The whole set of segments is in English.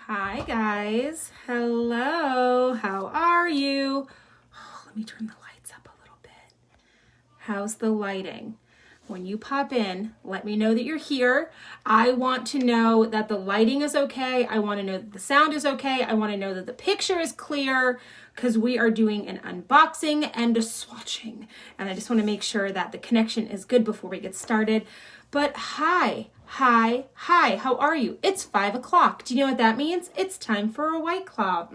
Hi guys, hello, how are you? Oh, let me turn the lights up a little bit. How's the lighting? When you pop in, let me know that you're here. I want to know that the lighting is okay. I want to know that the sound is okay. I want to know that the picture is clear because we are doing an unboxing and a swatching. And I just want to make sure that the connection is good before we get started. But hi, how are you? It's 5 o'clock. Do you know what that means? It's time for a White Claw.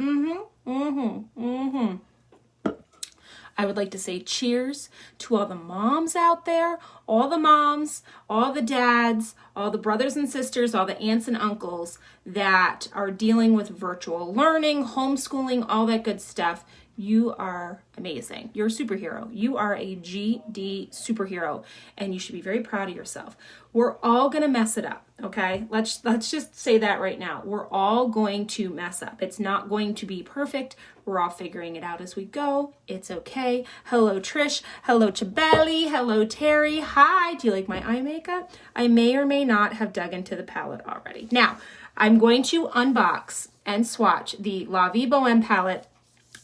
I would like to say cheers to all the moms out there, all the moms, all the dads, all the brothers and sisters, all the aunts and uncles that are dealing with virtual learning, homeschooling, all that good stuff. You are amazing. You're a superhero. You are a GD superhero, and you should be very proud of yourself. We're all going to mess it up, okay? Let's just say that right now. We're all going to mess up. It's not going to be perfect. We're all figuring it out as we go. It's okay. Hello, Trish. Hello, Chabeli. Hello, Terry. Hi. Do you like my eye makeup? I may or may not have dug into the palette already. Now, I'm going to unbox and swatch the Vie Boheme palette.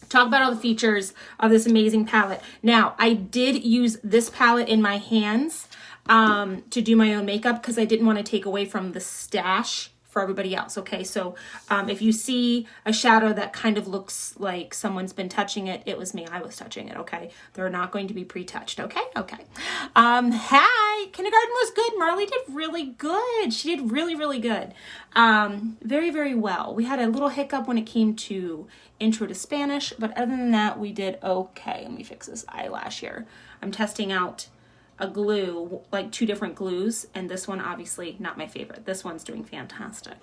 Talk about all the features of this amazing palette. Now, I did use this palette in my hands to do my own makeup because I didn't want to take away from the stash for everybody else, okay? So if you see a shadow that kind of looks like someone's been touching it, it was me. I was touching it, okay? They're not going to be pre-touched, okay? Okay. Hi, kindergarten was good. Marley did really good. She did really, really good. Very, very well. We had a little hiccup when it came to intro to Spanish, but other than that, we did okay. Let me fix this eyelash here. I'm testing out a glue, like 2 different glues, and this one obviously not my favorite. This one's doing fantastic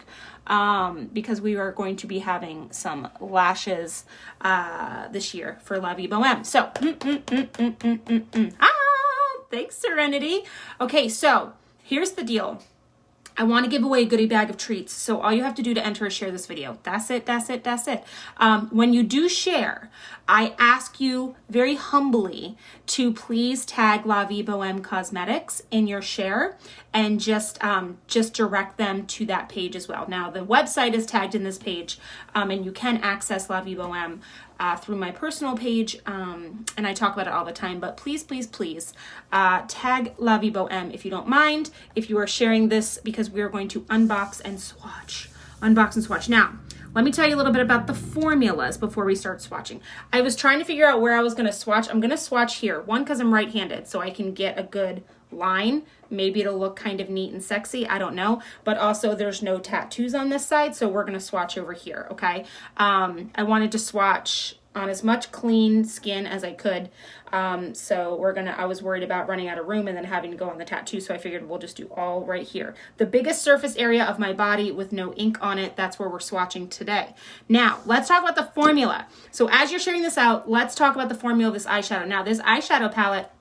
because we are going to be having some lashes this year for Vie Boheme. So, thanks, Serenity. Okay, so here's the deal. I want to give away a goodie bag of treats. So all you have to do to enter is share this video. That's it. When you do share, I ask you very humbly to please tag Vie Boheme Cosmetics in your share and just direct them to that page as well. Now, the website is tagged in this page, and you can access Vie Boheme through my personal page, and I talk about it all the time, but please, tag Vie Boheme if you don't mind, if you are sharing this, because we are going to unbox and swatch. Now, let me tell you a little bit about the formulas before we start swatching. I was trying to figure out where I was going to swatch. I'm going to swatch here. One, because I'm right-handed, so I can get a good line. Maybe it'll look kind of neat and sexy. I don't know. But also there's no tattoos on this side, so we're going to swatch over here, okay? I wanted to swatch on as much clean skin as I could. So I was worried about running out of room and then having to go on the tattoo, so I figured we'll just do all right here. The biggest surface area of my body with no ink on it, that's where we're swatching today. Now, let's talk about the formula. So as you're sharing this out, let's talk about the formula of this eyeshadow. Now, this eyeshadow palette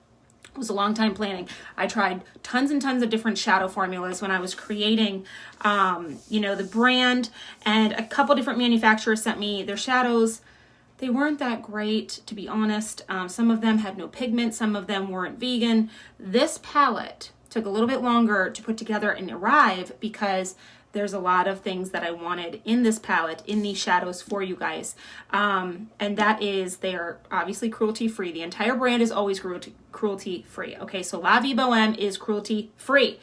was a long time planning. I tried tons and tons of different shadow formulas when I was creating, the brand, and a couple different manufacturers sent me their shadows. They weren't that great, to be honest. Some of them had no pigment. Some of them weren't vegan. This palette took a little bit longer to put together and arrive because there's a lot of things that I wanted in this palette, in these shadows for you guys. And that is, they are obviously cruelty-free. The entire brand is always cruelty-free. Okay, so Vie Boheme is cruelty-free.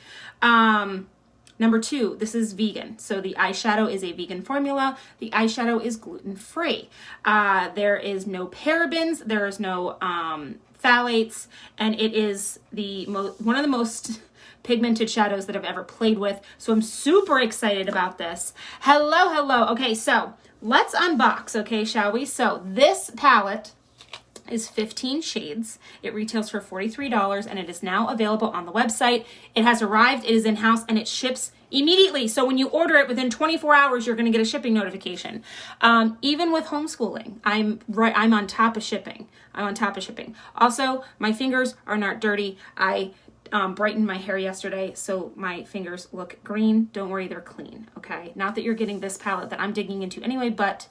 Number 2, this is vegan. So the eyeshadow is a vegan formula. The eyeshadow is gluten-free. There is no parabens. There is no phthalates. And it is one of the most pigmented shadows that I've ever played with. So I'm super excited about this. Hello. Okay, so let's unbox, okay, shall we? So this palette is 15 shades. It retails for $43 and it is now available on the website. It has arrived, it is in-house, and it ships immediately. So when you order it within 24 hours, you're going to get a shipping notification. Even with homeschooling, I'm on top of shipping. Also, my fingers are not dirty. I brightened my hair yesterday, so my fingers look green. Don't worry, they're clean, okay? Not that you're getting this palette that I'm digging into anyway, but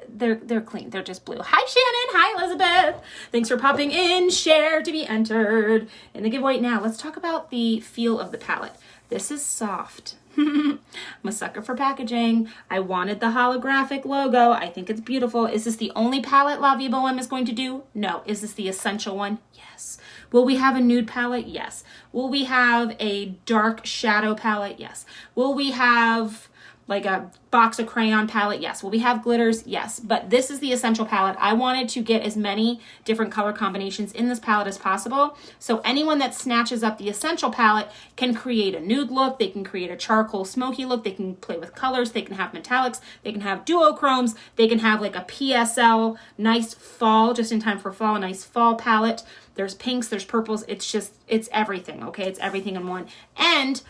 they're clean. They're just blue. Hi, Shannon. Hi, Elizabeth. Thanks for popping in. Share to be entered in the giveaway. Now, let's talk about the feel of the palette. This is soft. I'm a sucker for packaging. I wanted the holographic logo. I think it's beautiful. Is this the only palette La Vie Boheme is going to do? No. Is this the essential one? Yes. Will we have a nude palette? Yes. Will we have a dark shadow palette? Yes. Will we have like a box of crayon palette? Yes. Will we have glitters? Yes. But this is the essential palette. I wanted to get as many different color combinations in this palette as possible. So anyone that snatches up the essential palette can create a nude look. They can create a charcoal smoky look. They can play with colors. They can have metallics. They can have duochromes. They can have like a PSL, nice fall, just in time for fall, a nice fall palette. There's pinks, there's purples. It's everything, okay? It's everything in one. And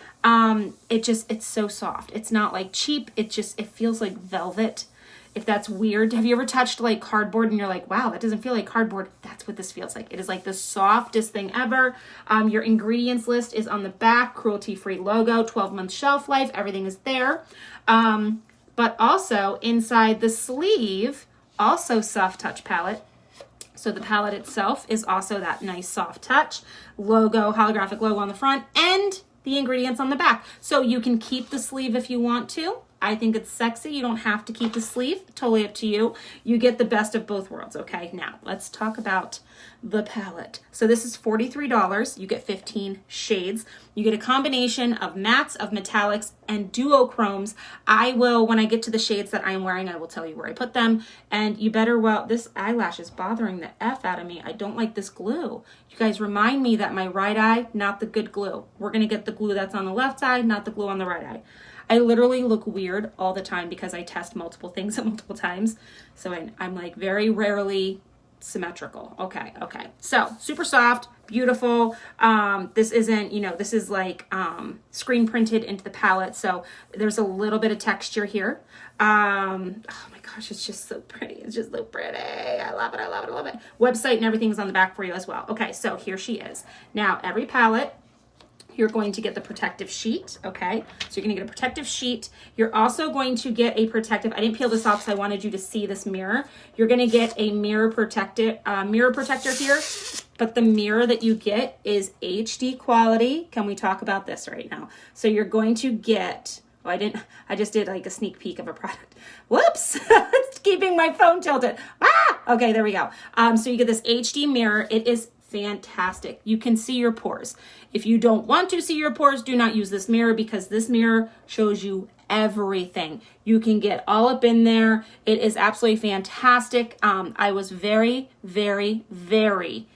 it's so soft. It's not like cheap. It feels like velvet. If that's weird. Have you ever touched like cardboard and you're like, wow, that doesn't feel like cardboard? That's what this feels like. It is like the softest thing ever. Your ingredients list is on the back, cruelty-free logo, 12-month shelf life. Everything is there. But also inside the sleeve, also soft touch palette. So the palette itself is also that nice soft touch logo, holographic logo on the front, and the ingredients on the back. So you can keep the sleeve if you want to. I think it's sexy. You don't have to keep the sleeve. Totally up to you. You get the best of both worlds, okay? Now, let's talk about the palette. So this is $43. You get 15 shades. You get a combination of mattes, of metallics, and duochromes. I will, when I get to the shades that I'm wearing, I will tell you where I put them. And you better, well, this eyelash is bothering the F out of me. I don't like this glue. You guys remind me that my right eye, not the good glue. We're going to get the glue that's on the left side, not the glue on the right eye. I literally look weird all the time because I test multiple things at multiple times. So I'm like very rarely symmetrical. Okay. So super soft, beautiful. This isn't, this is like screen printed into the palette. So there's a little bit of texture here. Oh my gosh, it's just so pretty. It's just so pretty. I love it. Website and everything is on the back for you as well. Okay, so here she is. Now every palette, you're going to get the protective sheet, okay? So you're gonna get a protective sheet. You're also going to get a protective, I didn't peel this off because I wanted you to see this mirror. You're gonna get a mirror protector here, but the mirror that you get is HD quality. Can we talk about this right now? So you're going to get, I just did like a sneak peek of a product. Whoops, it's keeping my phone tilted. Okay, there we go. So you get this HD mirror. It is fantastic. You can see your pores. If you don't want to see your pores, do not use this mirror because this mirror shows you everything. You can get all up in there. It is absolutely fantastic. I was very, very, very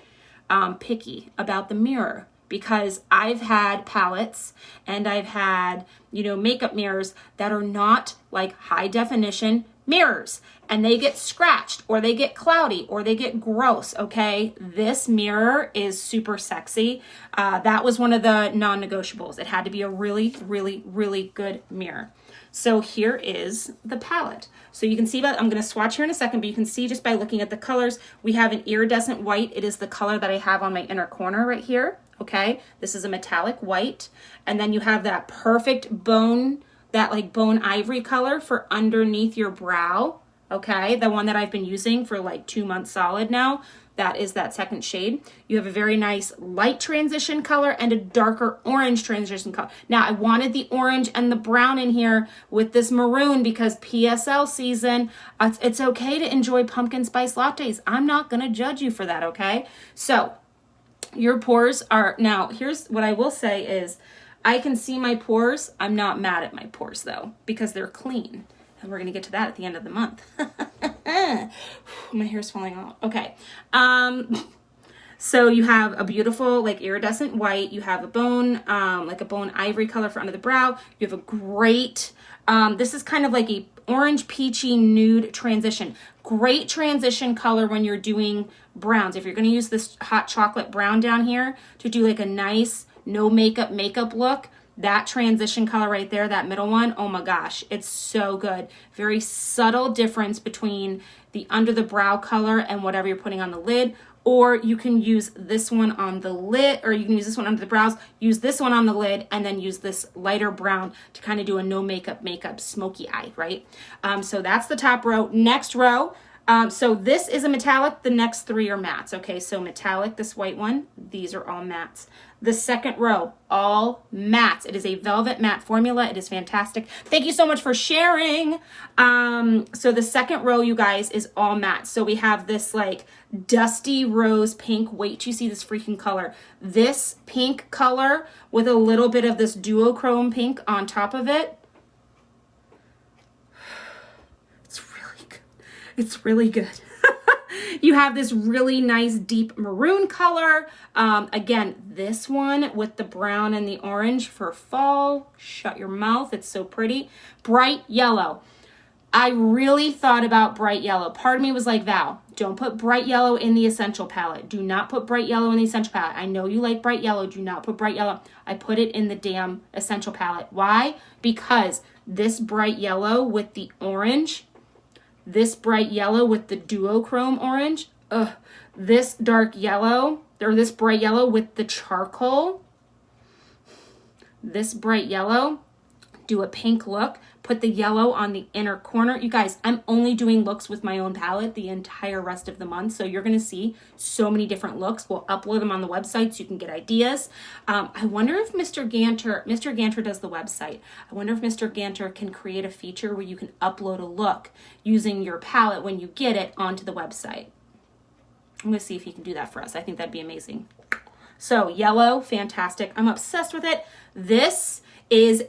picky about the mirror because I've had palettes and I've had, makeup mirrors that are not like high definition mirrors and they get scratched or they get cloudy or they get gross, okay? This mirror is super sexy. That was one of the non-negotiables. It had to be a really, really, really good mirror. So here is the palette. So you can see I'm going to swatch here in a second, but you can see just by looking at the colors, we have an iridescent white. It is the color that I have on my inner corner right here, okay? This is a metallic white. And then you have that perfect bone, that like bone ivory color for underneath your brow, okay? The one that I've been using for like 2 months solid now. That is that second shade. You have a very nice light transition color and a darker orange transition color. Now I wanted the orange and the brown in here with this maroon because PSL season, it's okay to enjoy pumpkin spice lattes. I'm not gonna judge you for that, okay? So your pores are, now here's what I will say is, I can see my pores. I'm not mad at my pores though, because they're clean. And we're gonna get to that at the end of the month. My hair's falling off. Okay. So you have a beautiful like iridescent white. You have a bone, like a bone ivory color for under the brow. You have a great, this is kind of like a orange peachy nude transition. Great transition color when you're doing browns. If you're gonna use this hot chocolate brown down here to do like a nice, no makeup look, that transition color right there, that middle one, oh my gosh, it's so good. Very subtle difference between the under the brow color and whatever you're putting on the lid, or you can use this one on the lid, or you can use this one under the brows, use this one on the lid, and then use this lighter brown to kind of do a no makeup smoky eye, right? So that's the top row. Next row, So this is a metallic. The next three are mattes. Okay, so metallic, this white one, these are all mattes. The second row, all mattes. It is a velvet matte formula. It is fantastic. Thank you so much for sharing. So the second row, you guys, is all matte. So we have this like dusty rose pink. Wait till you see this freaking color. This pink color with a little bit of this duochrome pink on top of it. It's really good. You have this really nice deep maroon color. Again, this one with the brown and the orange for fall. Shut your mouth. It's so pretty. Bright yellow. I really thought about bright yellow. Part of me was like, Val, don't put bright yellow in the essential palette. Do not put bright yellow in the essential palette. I know you like bright yellow. Do not put bright yellow. I put it in the damn essential palette. Why? Because this bright yellow with the orange, this bright yellow with the duochrome orange, this dark yellow, or this bright yellow with the charcoal, this bright yellow, do a pink look, put the yellow on the inner corner. You guys, I'm only doing looks with my own palette the entire rest of the month, so you're going to see so many different looks. We'll upload them on the website so you can get ideas. I wonder if Mr. Ganter does the website. I wonder if Mr. Ganter can create a feature where you can upload a look using your palette when you get it onto the website. I'm going to see if he can do that for us. I think that'd be amazing. So yellow, fantastic. I'm obsessed with it. This is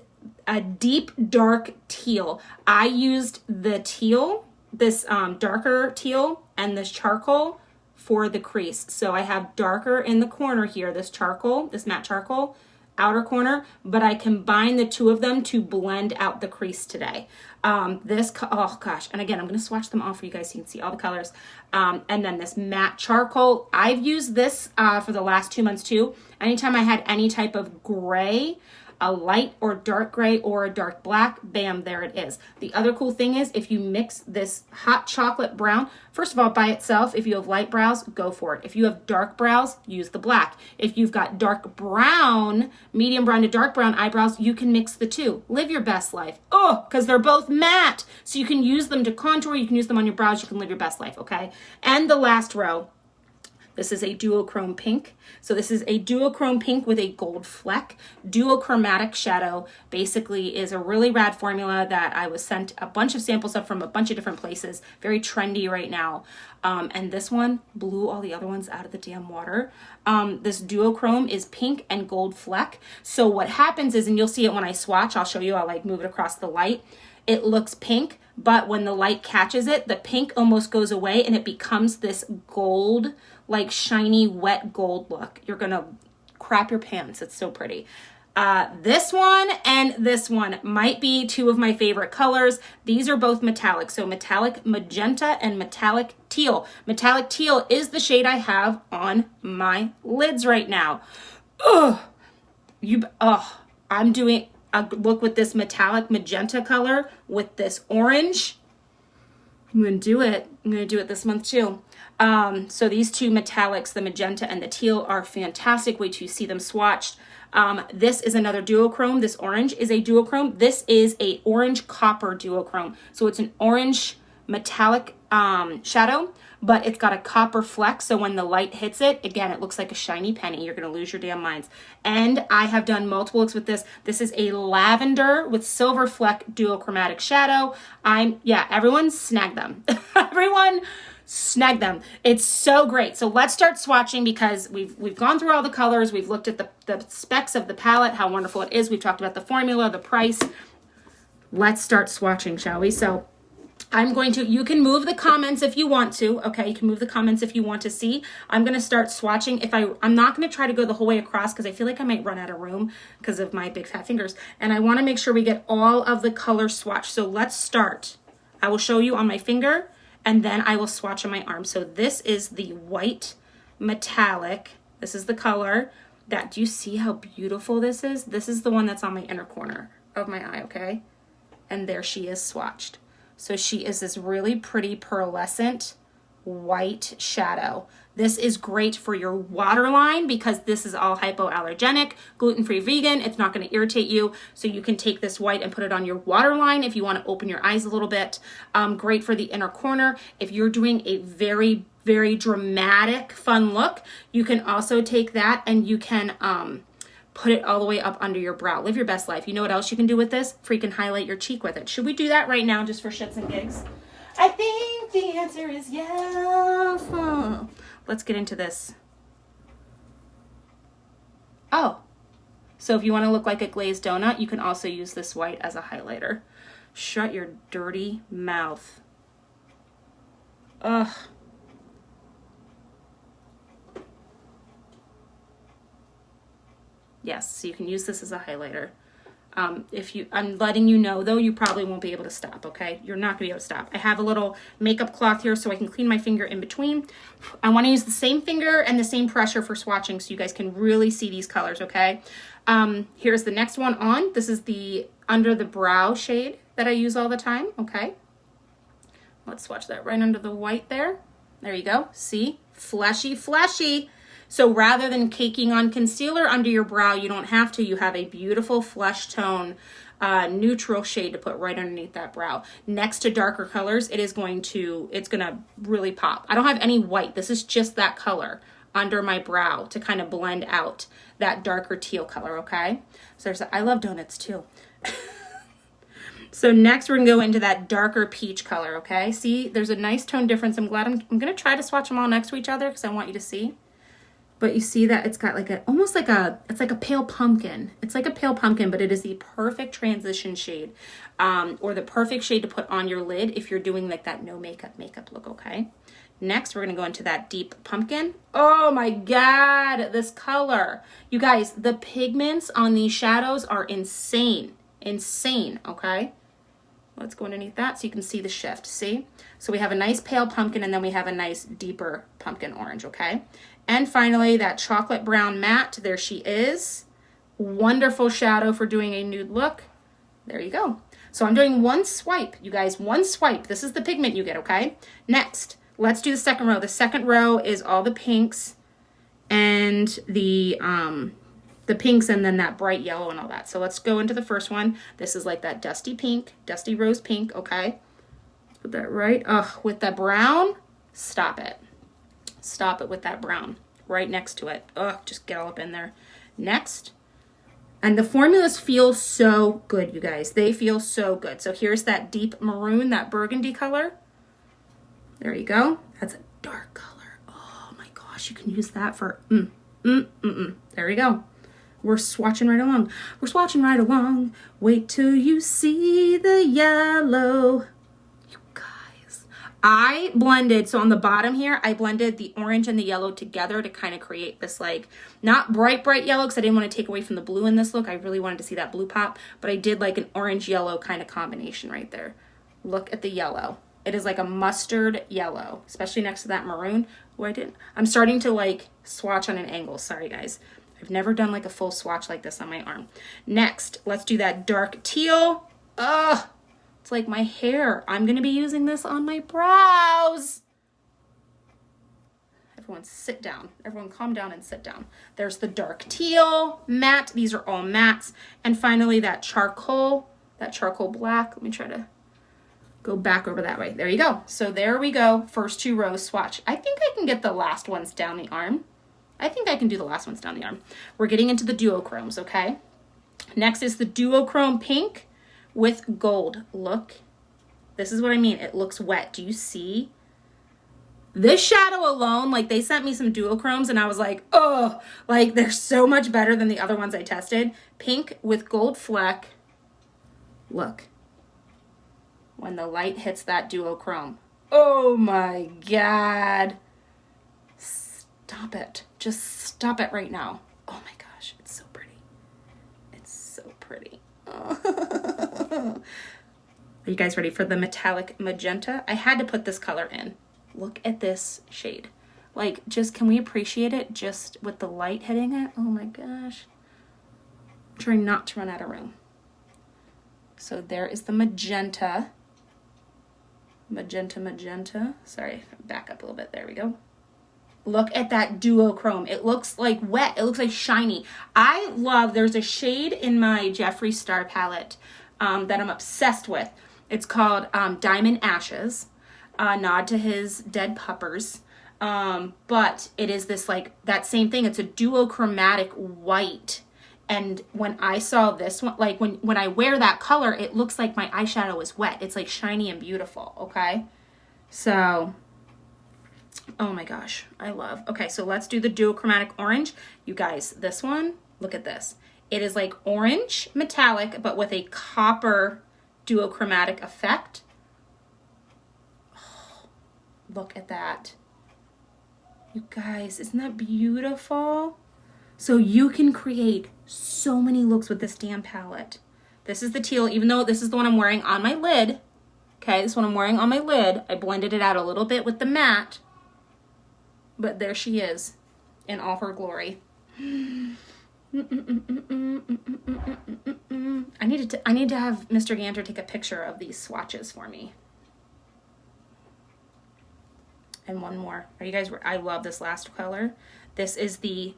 a deep dark teal. I used the teal, this darker teal, and this charcoal for the crease. So I have darker in the corner here, this charcoal, this matte charcoal, outer corner, but I combine the two of them to blend out the crease today. Oh gosh, and again, I'm going to swatch them off for you guys so you can see all the colors. And then this matte charcoal, I've used this for the last 2 months too. Anytime I had any type of gray, a light or dark gray or a dark black, bam, there it is. The other cool thing is if you mix this hot chocolate brown, first of all, by itself, if you have light brows, go for it. If you have dark brows, use the black. If you've got dark brown, medium brown to dark brown eyebrows, you can mix the two. Live your best life. Oh, because they're both matte. So you can use them to contour, you can use them on your brows, you can live your best life, okay? And the last row, this is a duochrome pink. So this is a duochrome pink with a gold fleck. Duo-Chromatic shadow basically is a really rad formula that I was sent a bunch of samples of from a bunch of different places. Very trendy right now. And this one blew all the other ones out of the damn water. This duochrome is pink and gold fleck. So what happens is, and you'll see it when I swatch, I'll show you, I'll like move it across the light. It looks pink, but when the light catches it, the pink almost goes away and it becomes this gold, like shiny, wet gold look. You're gonna crap your pants. It's so pretty. This one and this one might be two of my favorite colors. These are both metallic. So metallic magenta and metallic teal. Metallic teal is the shade I have on my lids right now. I'm doing a look with this metallic magenta color with this orange. I'm going to do it. I'm going to do it this month too. So these two metallics, the magenta and the teal, are fantastic. Wait till you see them swatched. This is another duochrome. This orange is a duochrome. This is a orange copper duochrome. So it's an orange metallic shadow, but it's got a copper fleck. So when the light hits it, again, it looks like a shiny penny. You're going to lose your damn minds. And I have done multiple looks with this. This is a lavender with silver fleck Duo-Chromatic shadow. Everyone snag them. Everyone snag them. It's so great. So let's start swatching because we've gone through all the colors. We've looked at the specs of the palette, how wonderful it is. We've talked about the formula, the price. Let's start swatching, shall we? So you can move the comments if you want to, okay? You can move the comments if you want to see. I'm going to start swatching. I'm not going to try to go the whole way across because I feel like I might run out of room because of my big fat fingers. And I want to make sure we get all of the colors swatched. So let's start. I will show you on my finger and then I will swatch on my arm. So this is the white metallic. This is the color. Do you see how beautiful this is? This is the one that's on my inner corner of my eye, okay? And there she is swatched. So she is this really pretty pearlescent white shadow. This is great for your waterline because this is all hypoallergenic, gluten-free, vegan. It's not going to irritate you. So you can take this white and put it on your waterline if you want to open your eyes a little bit. Great for the inner corner. If you're doing a very, very dramatic, fun look, you can also take that and you can put it all the way up under your brow. Live your best life. You know what else you can do with this? Freaking highlight your cheek with it. Should we do that right now just for shits and gigs? I think the answer is yes. Let's get into this. Oh, so if you want to look like a glazed donut, you can also use this white as a highlighter. Shut your dirty mouth. Ugh. Yes, so you can use this as a highlighter. I'm letting you know though, you probably won't be able to stop, okay? You're not gonna be able to stop. I have a little makeup cloth here so I can clean my finger in between. I wanna use the same finger and the same pressure for swatching so you guys can really see these colors, okay? Here's the next one on. This is the under the brow shade that I use all the time, okay? Let's swatch that right under the white there. There you go, see? Fleshy, fleshy. So rather than caking on concealer under your brow, you don't have to. You have a beautiful flesh tone, neutral shade to put right underneath that brow. Next to darker colors, it's gonna really pop. I don't have any white. This is just that color under my brow to kind of blend out that darker teal color, okay? So I love donuts too. So next we're gonna go into that darker peach color, okay? See, there's a nice tone difference. I'm glad I'm gonna try to swatch them all next to each other because I want you to see. But you see that it's got like it's like a pale pumpkin. It's like a pale pumpkin, but it is the perfect transition shade or the perfect shade to put on your lid if you're doing like that no makeup look, okay? Next, we're gonna go into that deep pumpkin. Oh my God, this color. You guys, the pigments on these shadows are insane, okay? Let's go underneath that so you can see the shift, see? So we have a nice pale pumpkin and then we have a nice deeper pumpkin orange, okay? And finally, that chocolate brown matte, there she is. Wonderful shadow for doing a nude look. There you go. So I'm doing one swipe, you guys, one swipe. This is the pigment you get, okay? Next, let's do the second row. The second row is all the pinks and the pinks and then that bright yellow and all that. So let's go into the first one. This is like that dusty pink, dusty rose pink, okay? Put that right, with that brown, stop it. Stop it with that brown right next to it. Just get all up in there. Next. And the formulas feel so good, you guys. They feel so good. So here's that deep maroon, that burgundy color. There you go. That's a dark color. Oh my gosh, you can use that for There we go. We're swatching right along. We're swatching right along. Wait till you see the yellow. I blended, so on the bottom here, I blended the orange and the yellow together to kind of create this like, not bright yellow because I didn't want to take away from the blue in this look. I really wanted to see that blue pop, but I did like an orange yellow kind of combination right there. Look at the yellow. It is like a mustard yellow, especially next to that maroon. Oh, I'm starting to like swatch on an angle. Sorry guys. I've never done like a full swatch like this on my arm. Next, let's do that dark teal. It's like my hair. I'm going to be using this on my brows. Everyone sit down. Everyone calm down and sit down. There's the dark teal, matte. These are all mattes. And finally that charcoal black. Let me try to go back over that way. There you go. So there we go. First two rows swatch. I think I can get the last ones down the arm. I think I can do the last ones down the arm. We're getting into the duochromes, okay? Next is the duochrome pink with gold. Look, this is what I mean. It looks wet. Do you see? This shadow alone, like they sent me some duochromes and I was like, oh, like they're so much better than the other ones I tested. Pink with gold fleck. Look, when the light hits that duochrome. Oh my God. Stop it. Just stop it right now. Oh my gosh, it's so pretty. It's so pretty. Are you guys ready for the metallic magenta? I had to put this color in. Look at this shade. Like, just, can we appreciate it just with the light hitting it? Oh my gosh. I'm trying not to run out of room. So there is the magenta magenta. Sorry, back up a little bit. There we go. Look at that duochrome. It looks like wet. It looks like shiny. I love, there's a shade in my Jeffree Star palette that I'm obsessed with. It's called Diamond Ashes, nod to his dead puppers. But it is this like, that same thing. It's a duochromatic white. And when I saw this one, like when I wear that color, it looks like my eyeshadow is wet. It's like shiny and beautiful, okay? So, oh my gosh, I love. Okay, so let's do the duochromatic orange. You guys, this one, look at this. It is like orange metallic, but with a copper duochromatic effect. Oh, look at that. You guys, isn't that beautiful? So you can create so many looks with this damn palette. This is the teal, even though this is the one I'm wearing on my lid. Okay, this one I'm wearing on my lid. I blended it out a little bit with the matte. But there she is in all her glory. I need to have Mr. Ganter take a picture of these swatches for me. And one more. Are you guys, I love this last color. This is the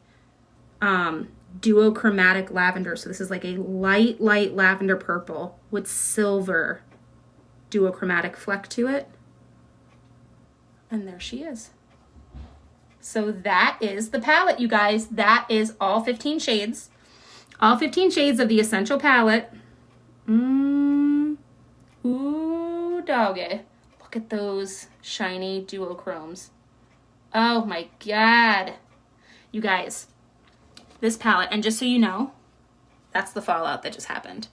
Duo-Chromatic lavender. So this is like a light lavender purple with silver Duo-Chromatic fleck to it. And there she is. So that is the palette, you guys. That is all 15 shades. All 15 shades of the Essential palette. Ooh, doggy. Look at those shiny duochromes. Oh my God. You guys, this palette, and just so you know, that's the fallout that just happened.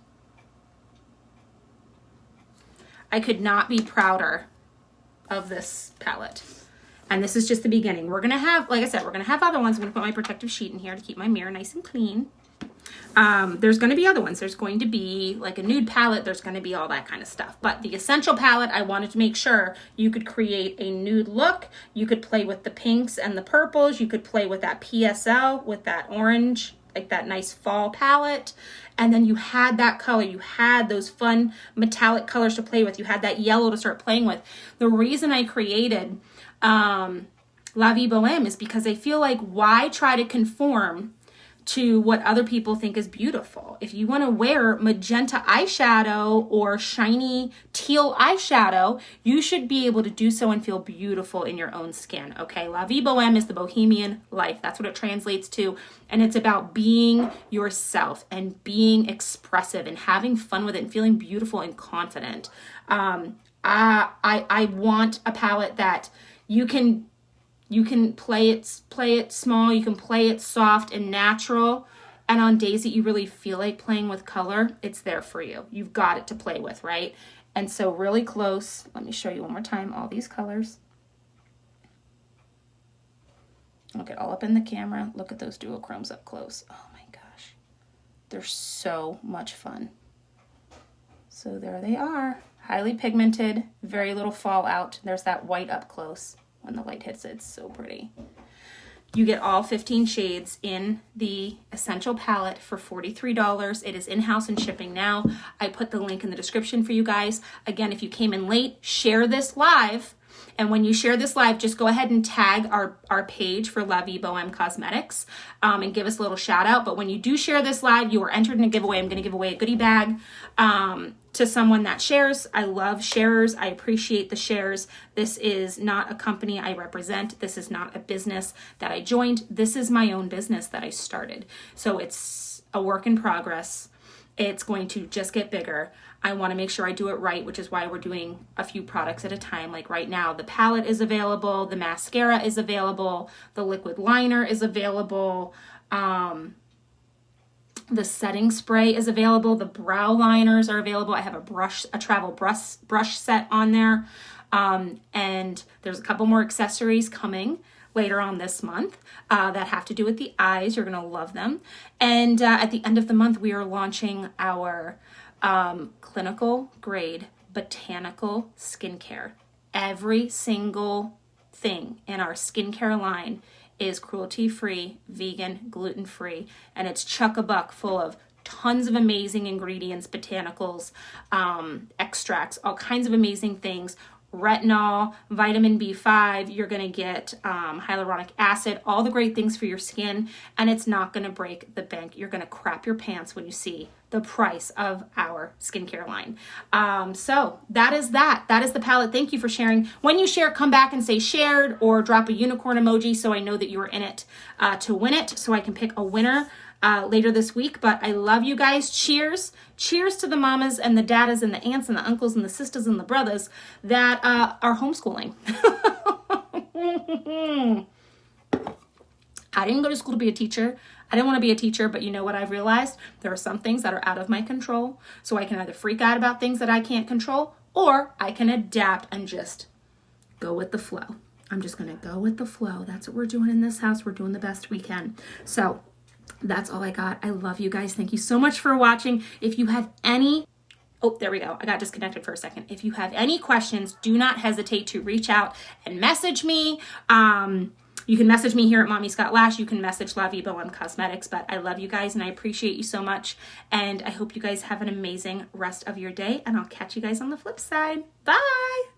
I could not be prouder of this palette. And this is just the beginning. We're going to have, like I said, we're going to have other ones. I'm going to put my protective sheet in here to keep my mirror nice and clean. There's going to be other ones. There's going to be like a nude palette. There's going to be all that kind of stuff. But the Essential palette, I wanted to make sure you could create a nude look. You could play with the pinks and the purples. You could play with that PSL, with that orange, like that nice fall palette. And then you had that color. You had those fun metallic colors to play with. You had that yellow to start playing with. The reason I created La Vie Boheme is because I feel like, why try to conform to what other people think is beautiful? If you want to wear magenta eyeshadow or shiny teal eyeshadow, you should be able to do so and feel beautiful in your own skin, okay? La Vie Boheme is the bohemian life. That's what it translates to. And it's about being yourself and being expressive and having fun with it and feeling beautiful and confident. I want a palette that you can play it small, you can play it soft and natural, and on days that you really feel like playing with color, it's there for you. You've got it to play with, right? And so really close, let me show you one more time all these colors. Look at all up in the camera. Look at those duochromes up close. Oh my gosh, they're so much fun. So there they are. Highly pigmented, very little fallout. There's that white up close. When the light hits it, it's so pretty. You get all 15 shades in the Essential palette for $43. It is in-house and shipping now. I put the link in the description for you guys. Again, if you came in late, share this live. And when you share this live, just go ahead and tag our page for La Vie Boheme Cosmetics and give us a little shout out. But when you do share this live, you are entered in a giveaway. I'm going to give away a goodie bag to someone that shares. I love sharers. I appreciate the shares. This is not a company I represent. This is not a business that I joined. This is my own business that I started. So it's a work in progress. It's going to just get bigger. I want to make sure I do it right, which is why we're doing a few products at a time. Like right now, the palette is available, the mascara is available, the liquid liner is available, the setting spray is available, the brow liners are available. I have a travel brush set on there. And there's a couple more accessories coming later on this month that have to do with the eyes. You're going to love them. And at the end of the month, we are launching our clinical grade botanical skincare. Every single thing in our skincare line is cruelty-free, vegan, gluten-free, and it's chuck-a-buck full of tons of amazing ingredients, botanicals, extracts, all kinds of amazing things, retinol, vitamin B5, you're gonna get hyaluronic acid, all the great things for your skin, and it's not gonna break the bank. You're gonna crap your pants when you see the price of our skincare line. So that is that. That is the palette. Thank you for sharing. When you share, come back and say shared or drop a unicorn emoji so I know that you were in it to win it, so I can pick a winner later this week. But I love you guys. Cheers. Cheers to the mamas and the daddas and the aunts and the uncles and the sisters and the brothers that are homeschooling. I didn't go to school to be a teacher. I didn't want to be a teacher, but you know what I've realized? There are some things that are out of my control. So I can either freak out about things that I can't control, or I can adapt and just go with the flow. I'm just going to go with the flow. That's what we're doing in this house. We're doing the best we can. So that's all I got. I love you guys. Thank you so much for watching. If you have any, oh, there we go. I got disconnected for a second. If you have any questions, do not hesitate to reach out and message me. You can message me here at Mommy Scott Lash. You can message Vie Boheme Cosmetics, but I love you guys and I appreciate you so much. And I hope you guys have an amazing rest of your day, and I'll catch you guys on the flip side. Bye.